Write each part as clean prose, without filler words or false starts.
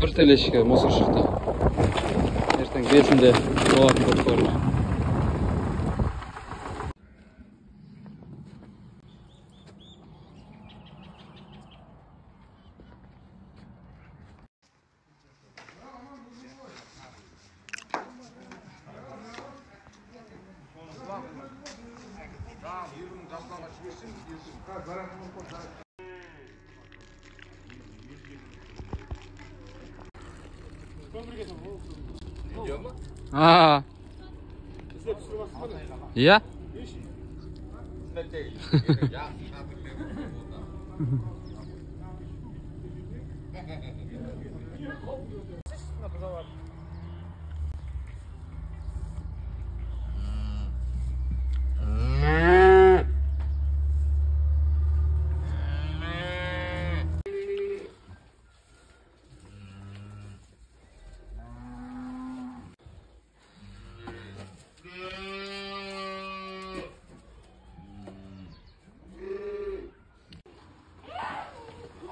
Bir teleşike mosor çıktı. Erten kesinde doğatın kokuyor. Aa. Ya.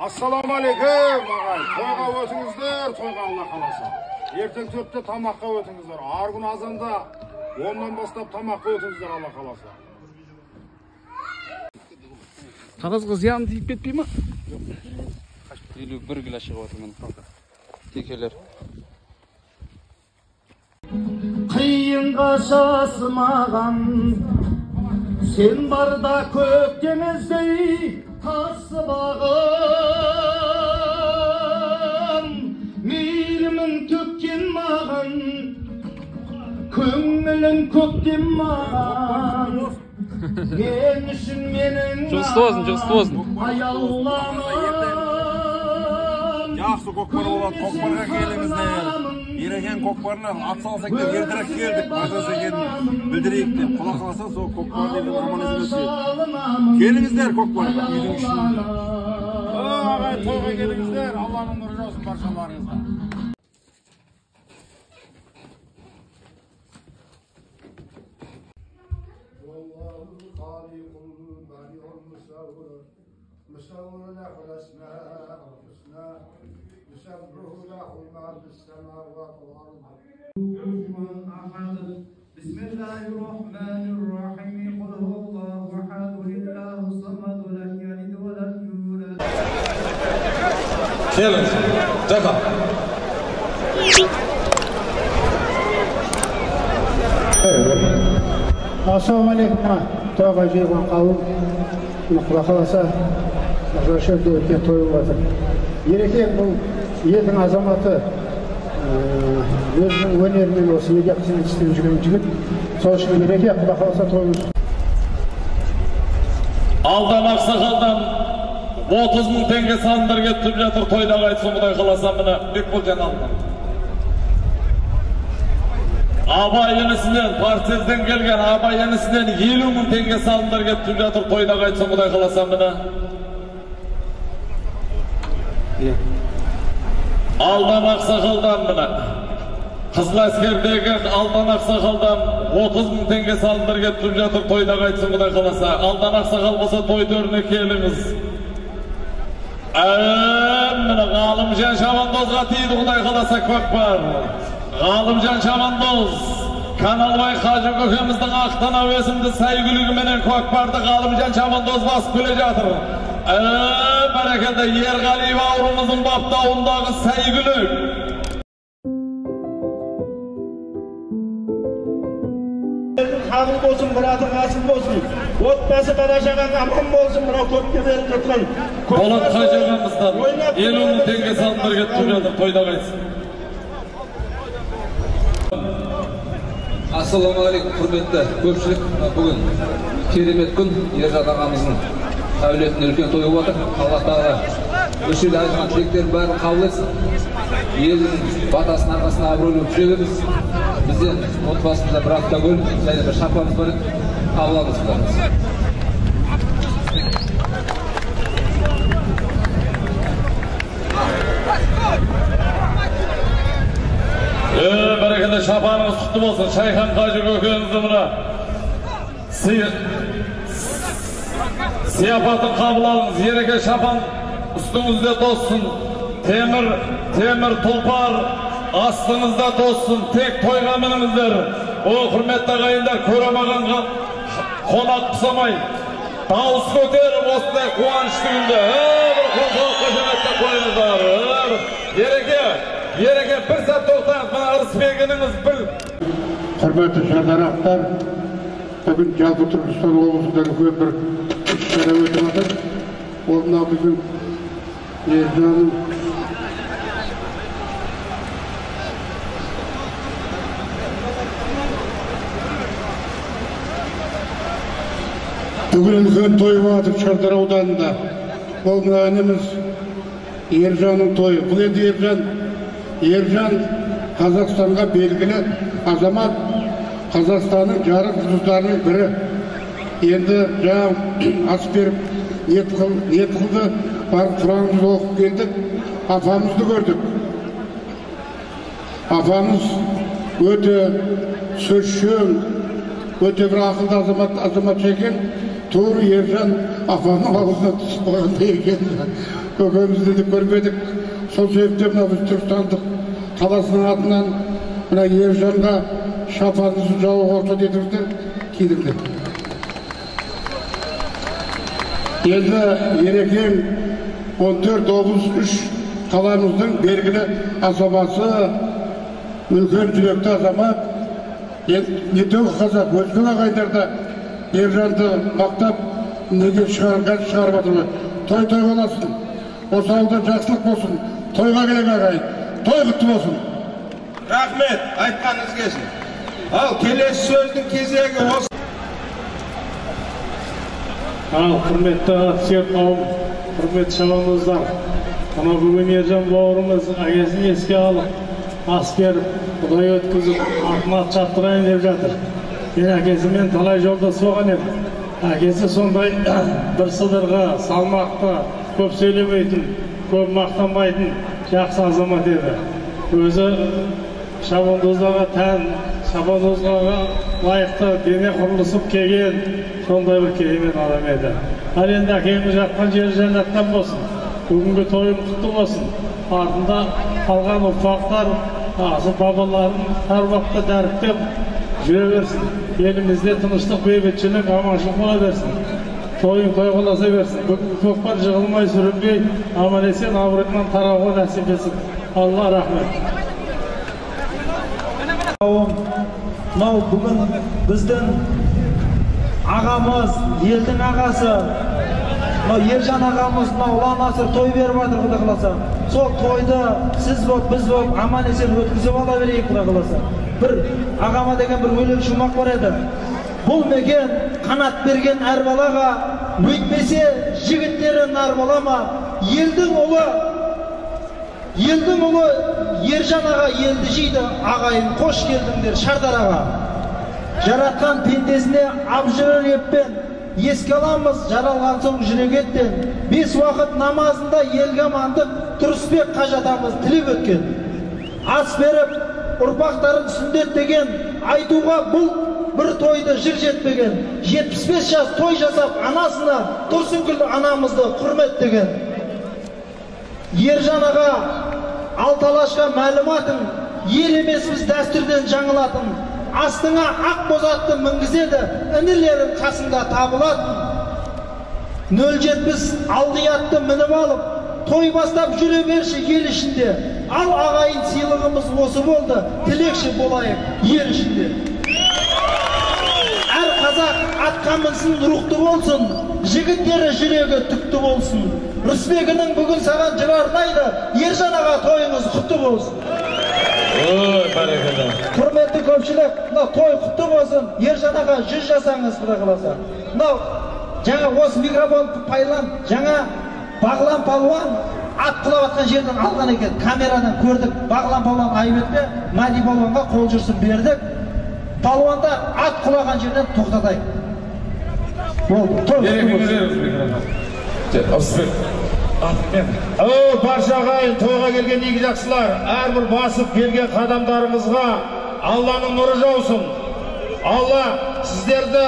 Assalamu alaikum ağay. Toyga ötüңүздөр, toyga Allah kalasa. Erten 4'te tamakka ötüңүздөр. Argun azanda 10'dan bastap tamakka ötüңүздөр Allah kalasa. Kağızga ziyan deyip ketpey mi? Yok. 51 kilo çıkıp oturman. Tekeler. Kıyınga şasımağan sen barda köp denizdeyi tasbağın meylimin tökken mağan köngülün kökten mağan men üçün menin ayallamın Yaxşı kokbar olan kokbarga kelingizler. Yeregen kokbarına at salsak da erdirek geldik. Mazası gelin bildireyik de. Kulak kalasa so kokbar dedim amanızı ötüyor. Gelingizler kokbarga. Ağay toyga gelingizler. Allah'ın nuru olsun barşalarınızda. بسم الله الرحمن الرحيم قل هو الله احد الله الصمد لم يلد ولم يولد. Gelin. Tekrar. Assalamu alaikum. Toyga jeygan kavim. Kuda kalasa şöyle ötken toyup atır. Yereken bu elin azamаты özünün önerinden olsa ege kızını isteyip жүрген жігіт. Сол үшін ереке Құда қаласа тойымыз. Aldan Aksakal'dan 30.000 tenge salındır getirip жатыр toyda qaytсын Құдай қаласа мына Бекболжан алдан. Abay yenisinden, Parsez'den gelgen Abay yenisinden 50.000 tenge salındır getirip жатыр toyda qaytсын Құдай қаласа mına. Aldan Aksakal'dan mına. Kızıl Asker'deki Aldan Aksakal'dan 30.000 tenge salındır getirip жатыр toyda qaytсын Құдай қаласа. Aldan Aksakal bolsa toy törüne keliniz. Mına Galımcan Şamandoz'a tiydi Құдай қаласа kokbar. Galımcan Şamandoz Kanalbay Hacı Kökemizden Aktan Avesim'de saygılığı menen kokbardı Galımcan Şamandoz basıp bile жатыр. Berekede yer galiba avrumuzun baptağındağı saygılıq. Kabul olsun, muratın asıl olsun. Otbası baraşagan aman olsun, bura köpke verip tutkan. Polat Hacı'mızdan 50.000 tenge salındır getirip жатыр toyda qaytсын. Assalamu alaikum hürmetli köpçülük. Bugün keremet gün Ержан ағамыздың әулетіне үлкен той болып жатыр. Allah Тағала осы жерде айтқан тілектердің бәрін қабыл етсін. Елдің батасының арқасында абыройлы жүре беріңіз. Бізден отбасында бір автокөл және бір шапанымыз бар еді. Қабыл алыңыздар. Berekede şapanınız kutlu olsun. Şayhan Hacı Kökemizde buna siyafatın kabul alınız. Yereke şapan üstünüzde dostsun. Temir Tulpar astınızda dostsun, tek toyga miningizler. O hürmetli agayınlar köramagan konak kısamay. Dağız köterip osday kuvançlı günde. Bir kol koşamakta koyunuzlar. Yereke bir saat toktayız. Bana ırısbeginiz bir. Hürmetli şardaraqlar, bugün Жалпы Түркістан облысында үлкен бір іс-шара өтіп жатыр. Ол мына біздің Ержанның бүгін үлкен той болатыр Шардар ауданында. Ол мына ініміз Ержанның тойы. Бұл енді Ержан Қазақстанға белгілі азамат, Қазақстанның жарық жұлдыздарының бірі. Енді жаңа ас беріп ниет қылды, барып Құранымызды оқып келдік, апамызды көрдік. Апамыз өте сөзшең, өте бір ақылды азамат екен. Тура Ержан апамның аузына түсіп қойғандай екен. Көкемізді де көрмедік. Сол себептен мына біз Түркістандық қаласының атынан мына Ержанға шапаныңызды жауып рұқсат етіңіздер, кидіңдер. Енді Ерекең 14 облыс 3 қаламыздың белгілі азаматы, үлкен жүректі азамат. Не тек қазақ, өзге ағайындарда Ержанды мақтап, неге шығарып жатыр. Той боласын, осы ауылда жақсылық болсын, тойға келген ағайын, той құтты болсын. Рахмет, айтқаныңыз келсін. Ал келесі сөздің кезегі осы. Ал құрметті сүйек қауым, құрметті шабандоздар, мына бүгін Ержан бауырымыз әкесін еске алып, ас беріп, құдай өткізіп, атын ат шаптырайын деп жатыр. Мен әкесімен талай жолдас болған едім. Әкесі сондай бір сыдырға, салмақты, көп сөйлемейтін, көп мақтанбайтын жақсы азамат еді. Өзі шабандозға тән, шабандозға лайықты дене құрылысып келген сондай бір керемет адам еді. Ал енді әкеміз жатқан жері жәннаттан болсын. Бүгінгі тойым құтты болсын. Артында қалған ұрпақтар, асыл бабаларын әр уақытта дәріптеп жүре берсін. Елімізде тыныштық, бейбітшілік, аманшылық бола берсін. Тойын той қыласа берсін. Бүгінгі көкпар жығылмай сүрінбей, аман-есен абыроймен тарауға нәсіп етсін. Алла рахмет. Мынау бүгін біздің ағамыз, елдің ағасы, Ержан ағамыз ұлан асыр той беріп жатыр, құда қыласа. Сол тойды сіз боп, біз боп, аман-есен өткізіп ала берейік, құда қыласа. Бір ағама деген бір өлең шумақ бар еді. Бұл мекен қанат берген әр балаға, өйтпесе жігіттері нар бола ма? Елдің ұлы Ержан аға елді жейді, ағайын қош келдіңдер Шардар аға. Жаратқан пендесіне абжырыр еппен, еске аламыз жаралған соң жүрек еттен. 5 уақыт намазында елге амандық Тұрысбек қажатамыз тілеп өткен. Ас беріп, ұрпақтарын сүндет деген, айтуға бұл бір тойды жыр жетпеген. 75 жас той жасап анасына, Тұрсынкүл анамызды құрмет деген. Ержан аға алталашқа мәліматын, ел емеспіз дәстүрден жаңылатын. Астыңа ақ бозатты мінгізеді, інілерін қасында табылатын. 070 алдиятты мініп алып, той бастап жүре берші ел ішінде. Ал ағайын сыйлығымыз осы болды, тілекші болайық ел ішінде. Әр қазақ атқа мінсін рухты болсын, жігіттері жүрегі түкті болсын. Рысбегінің бүгін саған жыр арнайды, Ержан аға тойыңыз құтты болсын. Құрметті көпшілік, той құтты болсын, Ержан аға 100 жасаңыз құда қаласа. Жаңа осы микрофон пайлан, жаңа Бағлан Палуан ат құлап атқан жерден алған екен, камерадан көрдік. Бағлан Палуан Айбетке, Мади Палуанға қол жүрсін бердік. Палуандар ат құлаған жерден тоқтатайық. Болды, той құтты болсын. Барша ағайын, тойға келген игі жақсылар, әрбір басып келген қадамдарыңызға Алланың нұры жаусын. Алла сіздерді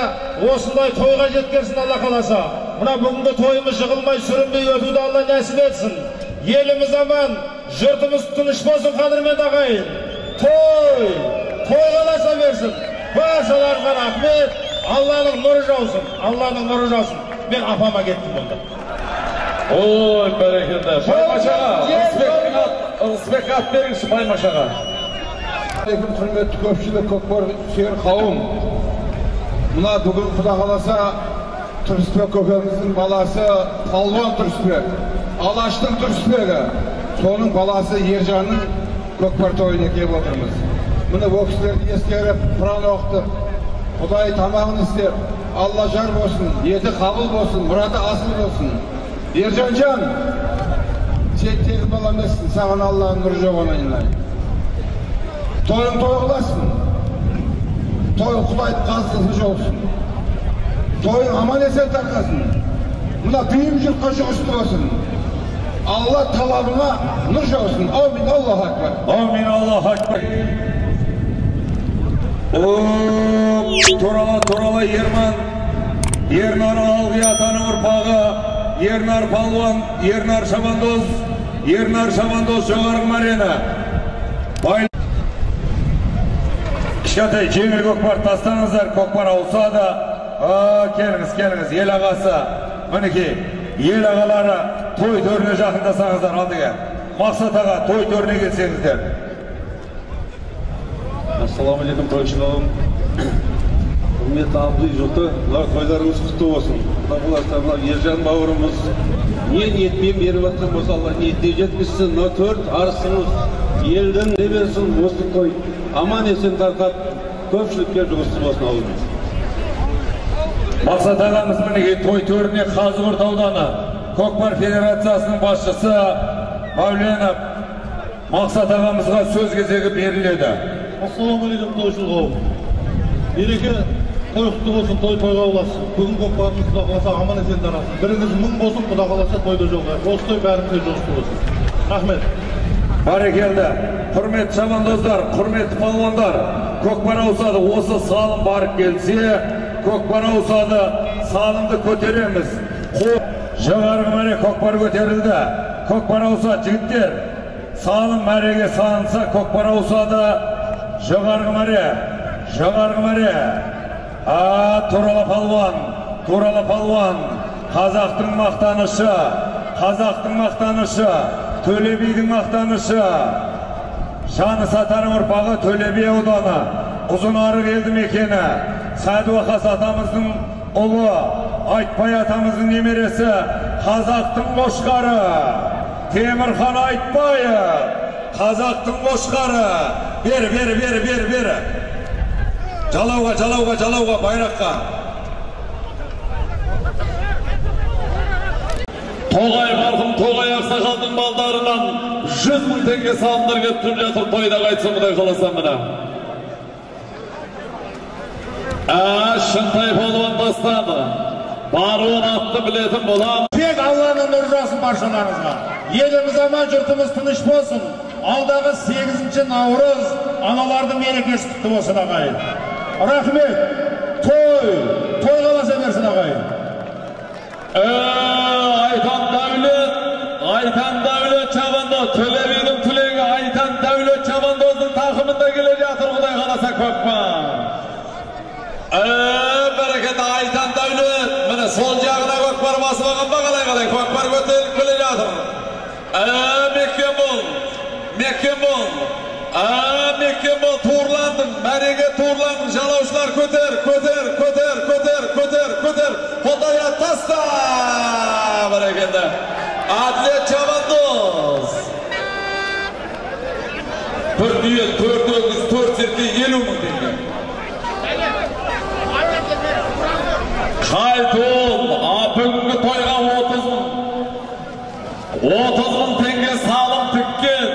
осындай тойға жеткерсін, Алла қаласа. Мына бүгінгі тойымыз жығылмай сүрінбей өтуді Алла нәсіп етсін. Elimiz aman, jurtumuz tinch bolsun qadrmenli agayın. Toy qalasa bersin. Barchalarga rahmet. Allah'ın nuru jausun. Allah'ın nuru jausun. Ben apama ketdim bunda. Oy berekende. Baymaşağa. Isbek at beriңizchi Baymaşağa. Hürmetli köpçülük, kökbar şehir kavim. Buna bugün Xuda kalasa Turistbek kökemizin balası Palvan Turistbek. Alaştın Turistbek'e. Sonun balası Yercan'ın kökbar toyuna gelip oturmuz. Bunu bu kişilerdi eskerip Kur'an okudu. Xuday tamamını ister. Allah jar olsun, yedi kabul olsun, muradı asıl olsun. Yercan, çektiğin balamazsın, sağın Allah'ın nuru joğuna inlayın. Toyun toy olasın. Toy Xuday kazgızmış olsun. Toyun aman esen takasın. Buna büyüm jurt koşu üstü olsun. Allah talabına nur olsun. Amin. Allahu Ekber. Amin. Allahu Ekber. Torala Yerman. Yernar Algıyatan'ın urpağı. Yernar Palvan. Yernar Şamandoz. Yernar Şamandoz Joğargı Marina. Kişatay Cemil Kökbar tastanızlar. Kökbar olsa da keliniz el ağası. Mineki el ağaları toy törüne жақындаsanızlar aldıga. Maqsat ağa toy törüne gelsеңіздер. Assalamualaikum toyçularım. Hürmetli abdi jurtu, toylarınız kutlu olsun. Bular Yerjan bauırımız niyetmeyim berip atkan bolsa Allah niyetleyip jetmişsin. Nötört arısınız. Elden ne versin bostu toy. Aman esen tarqat. Köpçülükке juğusuz olsun oğlum. Maqsat ağamız mineki toy törüne Қазығұрт ауданы Көкпар Федерациясының başçısı Mavlenov Maqsat ağamızға söz кезегі беріледі. Assalamualaikum toyçuluğum. Bereke toy kutlu olsun, toy toyga olasın. Bugün Көкпарымыз Xuda kalasa aman esen tarasın. Biriniz 1000 bolsun, Xuda kalasa toyda joğlar. Осы toy bәрімізде joğusuz olsun. Rahmet. Барекелді. Құрметті шабандоздар, құрметті палуандар, көкпар аусады осы салым барып келсе, көкпар аусады салымды көтереміз. Жоғарғы мәре көкпар көтерілді. Көкпар аусады жігіттер. Салым мәреге салынса, көкпар аусады. Жоғарғы мәре. Турала палуан. Қазақтың мақтанышы. Төле бидің мақтанышы. Жаны сатарың ұрпағы Төле би ауданы. Ұзынарық елді мекені. Сәдуақас атамыздың ұлы, Айтбай атамыздың немересі, қазақтың қошқары. Темірхан Айтбаев, қазақтың қошқары. Бері. Жалауға, байраққа. Тоғай марқым, Тоғай ақсақалдың балдарынан 100 000 теңге салымдар кетіп жатыр, тойда қайтсын мұдай қаласам мына. Шынтай болуын бастады. Баруын атты білетін болам. Тек Allah'ın nuru жаусын баршаларыңызға. Еліміз аман, жұртымыз тыныш болсын. Алдағы 8 Наурыз аналардың мерекесі құтты болсын ағайын. Рахмет. Той қаласа берсін ағайын. Aytan Davlet Çabandoz, Төле бидің түлегі Aytan Davlet Çabandoz'un takımında gele жатыр Құдай қаласа Көкпар. Bereketi Aytan Davlet, mine sol жағына Көкпар басып алған қалай Көкпар көтеріліп келе жатыр. Меккенбол туырландың, мәреге туырландың, жалаушылар көтер. Қолдaya таста! Bereketi. Adlet Çabandoz. 4 düğün, 4 ögüz, 4 sirke 50 000 tenge. Kaytol, бүгінгі toyga 30 000 tenge salım tükкен.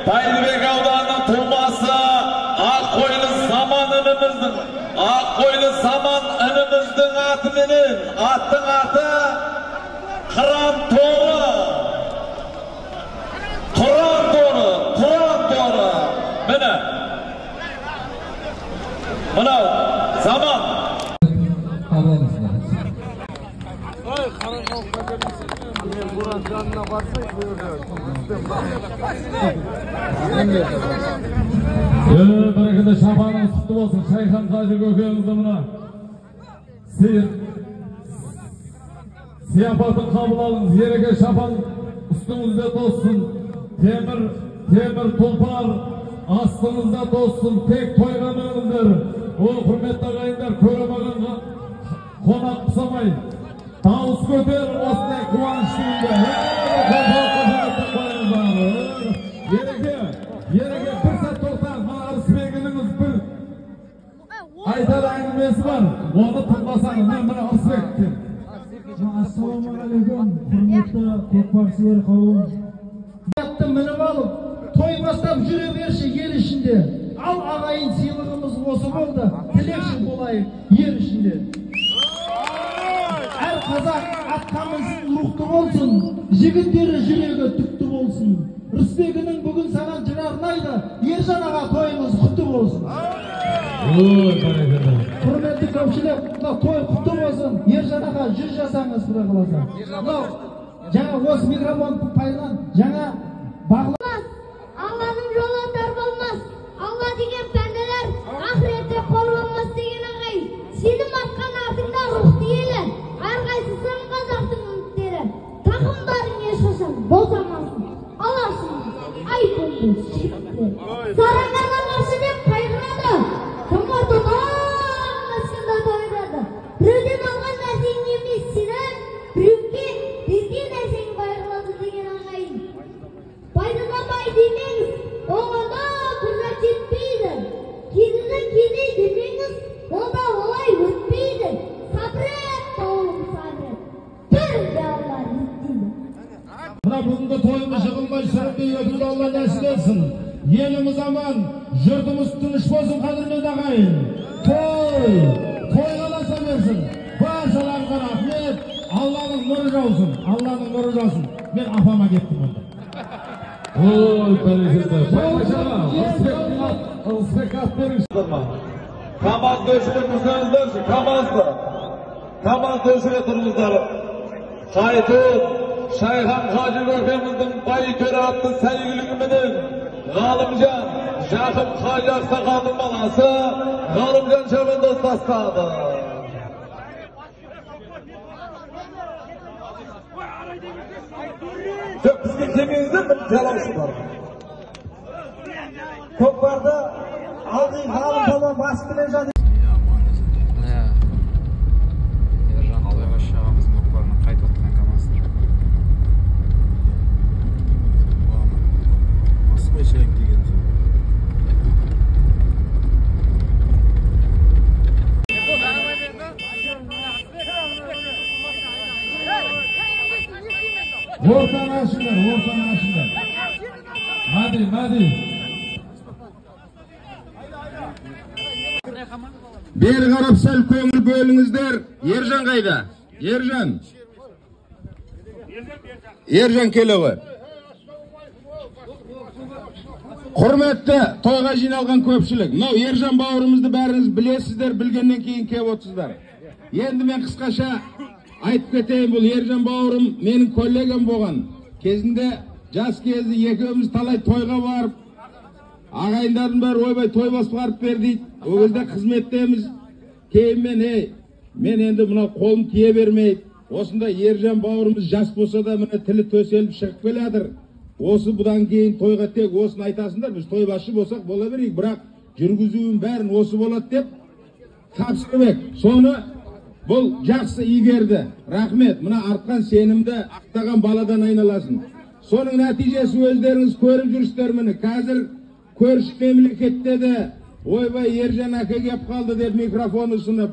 Baydыбек ауданының тумасы Аққойлы Саман ініміздің атыменен, аттың аты Қыран торы. Мынау Заман. Berekete şafanımız kutlu olsun. Şayhan Hacı Gökhan'ımızda buna siyafatın kabul alınız. Yerege şafan üstümüzde dolsun. Temir tulpar aslınızda dolsun. Tek toyganığınızdır. O hürmetli ağayınlar köremaganga konak kısamayın. Dağız göter osne kuvançlıydı. Yerege bir saat to'xtab, mana Arsbekimiz bir aytar әңгімесі бар. Оны тыңдасаңыз, мен мына Arsbek'tim. Assalomu alaykum, hurmatli ko'kparchilar qavm. Hatta minib olib, to'ymasdan jure berişi yer ishinde. Al ağayın siyligimiz bo'lsa bo'ldi. Tileksin bo'laylik yer ishinde. Her Kazak atkamız ruhtu olsun. Jigitleri juregi tüktü olsun. Rısbek'inin bugün sana cırarnaydı. Yerjan ağa toyunuz kutlu olsun. Hürmetli komşular, toy kutlu olsun. Yerjan ağa jür jasanız bırakılasa. Жаңа осы mikrofon paylan, жаңа bağlamaz. Allah'ın yolu dar olmaz. Allah деген pendeler ahirette kol olmaz деген ağay. Senin atkan altında ruh diyeler. Argayısın Kazak'tın ümitleri. Takımların yaşasın, bozamazsın. Alasın, ay buldu, şifre. Sarıklarla karşı dep kaygıladı. Tomardı aslında doyuradı. Birden algan nerseyin yemiş siren, bizge nerseyin kaygıladı деген ağayın. Paydına bay demeniz, oğada kırnak etmeydi. Kediden kedi demeniz, o da olay ötmeydi. Sabret oğlum sabret. Bir de Allah izniyle. Buna bugünkü toyumuz yığılmay sürüp ötüldü Allah nasip etsin. Elimiz aman, yurtumuz tыныш bolsun kadırmen ağayın. Toy kalasa versin. Barşalarına rahmet. Allah'ın nuru olsun. Allah'ın nuru olsun. Ben afama gittim onda. Oy berekete. Başına Arsbek atlarım. Kamaz döşüne dursanızlar şu kamazda. Kamaz döşüne durunuzlar. Kayıtın Şayhan Hacı Gökhan'ımızın bayı köre attı sevgiliminin Galımcan Şahım Hacı Aksakal'ın balası Galımcan Şabandoz tasladı. Çok bizim kemiğimizden bir telaşı var. Kokbarda aldığın halım falan baskılayacak. Ержан Албайбаш ағамыздың көкпарынан қайтып отқан командасы. Асмай шайық деген сол. Ortana aşınlar. Hadi. Beri qarab sal ko'ngil bölüңüzler. Erjan qayda? Erjan keleği. Hurmatli toyga jиналган көпчүлүк. Мына Erjan bauырымызды бәріңіз білесіздер, білгеннен кейін кеп отырсыздар. Енді мен қысқаша айтып кетейін, бұл Erjan бауырым менің коллегам болған. Кезінде жас кезі екеуміз талай тойға барып, ағайындардың бәрі ойбай той басып барып бер дейді. О кезде қызметтеміз. Кейін мен енді мына қолым тие бермейді. Осында Erjan бауырымыз жас болса да мына тілі төселіп шығып келатыр. Осы бұдан кейін тойға тек осыны айтасыңдар, біз той басшы болсақ бола берейік, бірақ жүргізуін бәрін осы болады деп тапсырмек. Соны бұл жақсы игерді. Рахмет. Мына артқан сенімді ақтаған баладан айналасын. Соның нәтижесі өздеріңіз көріп жүрсіздер міне. Қазір көрші мемлекетте де ойбай Erjan әке кеп қалды деп микрофон ұсынып,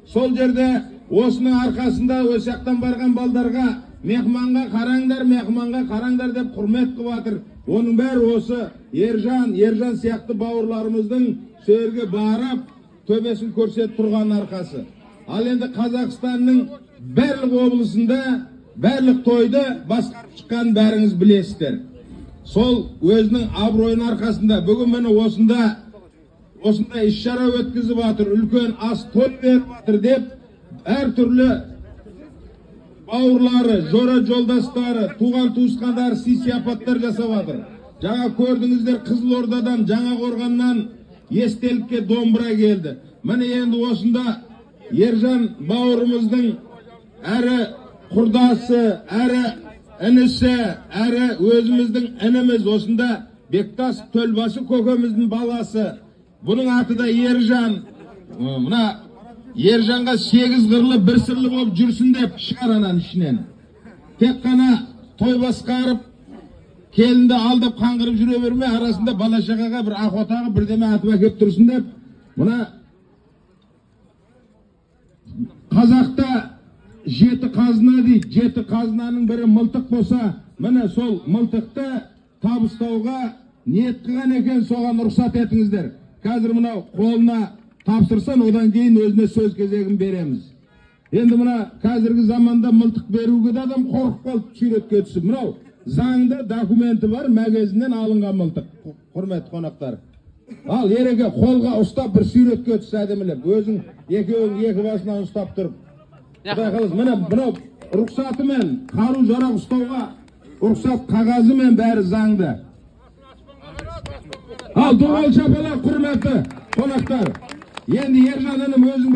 сол жерде осының арқасында өсяқтан барған балдарға мехманға қараңдар деп құрмет қылып жатыр. Оның бәрі осы Erjan сияқты бауырларымыздың сөйерге барып төбесін көрсетіп тұрған арқасы. Ал енді Қазақстанның барлық облысында барлық тойды басқарып шыққан бәріңіз білесіздер. Сол өзінің абыройының арқасында бүгін міне осында іс-шара өткізіп жатыр, үлкен ас той беріп жатыр деп әртүрлі bauырлары, жора жолдастары, туған туысқандары сый-сияпаттар жасап жатыр. Жаңа көрдіңіздер, Қызылордадан, Жаңақорғаннан естелікке домбыра келді. Міне енді осында Ержан бауырымыздың әрі құрдасы, әрі інісі, әрі өзіміздің ініміз, осында Бектас Төлбасы көкеміздің баласы. Бұның аты да Ержан. Мына Ержанға 8 қырлы, 1 сырлы болып жүрсін деп шығаранан ішінен. Тек қана той басқарып, келінді алдап қаңғырып жүре берме, арасында бала-шағаға бір ақ-отағы бірдеме атып әкеп тұрсын деп. Мына қазақта 7 қазына дейді. 7 қазынаның бірі мылтық болса, міне сол мылтықты табыстауға ниет қылған екен, соған рұқсат етіңіздер. Қазір мынау қолына тапсырсан, одан кейін өзіне сөз кезегін береміз. Енді мына қазіргі заманда мылтық беруге де адам қорқып қалып суретке түсіп. Мынау заңда документі бар, мәгезінен алынған мылтық. Құрметті қонақтар. Ал ереке қолға ұстап бір суретке түс әдемілеп. Өзің екеуің екі басынан ұстап тұрып. Құдай қаласа, мынау рұқсатымен, қару жарақ ұстауға рұқсат қағазымен бәрі заңды. Ал доғал шапалар, құрметті қонақтар. Енді Ержан інім өзің.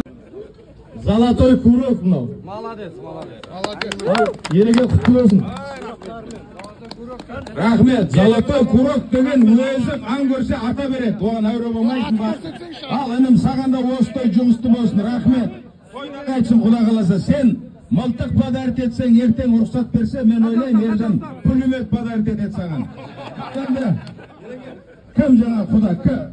Золотой курок мынау. Молодец. Ереке құтты болсын. Рахмет. Золотой курок деген өзі аң көрсе ата береді. Оған әуре болмайсың ба? Ал інім саған да осыдай жұмысты болсын. Рахмет. Айтсын, құда қаласа, сен мылтық подарит етсең, ертең рұқсат берсе, мен ойлаймын, Ержан пулемет подарит етеді саған. Кім жаңа құда?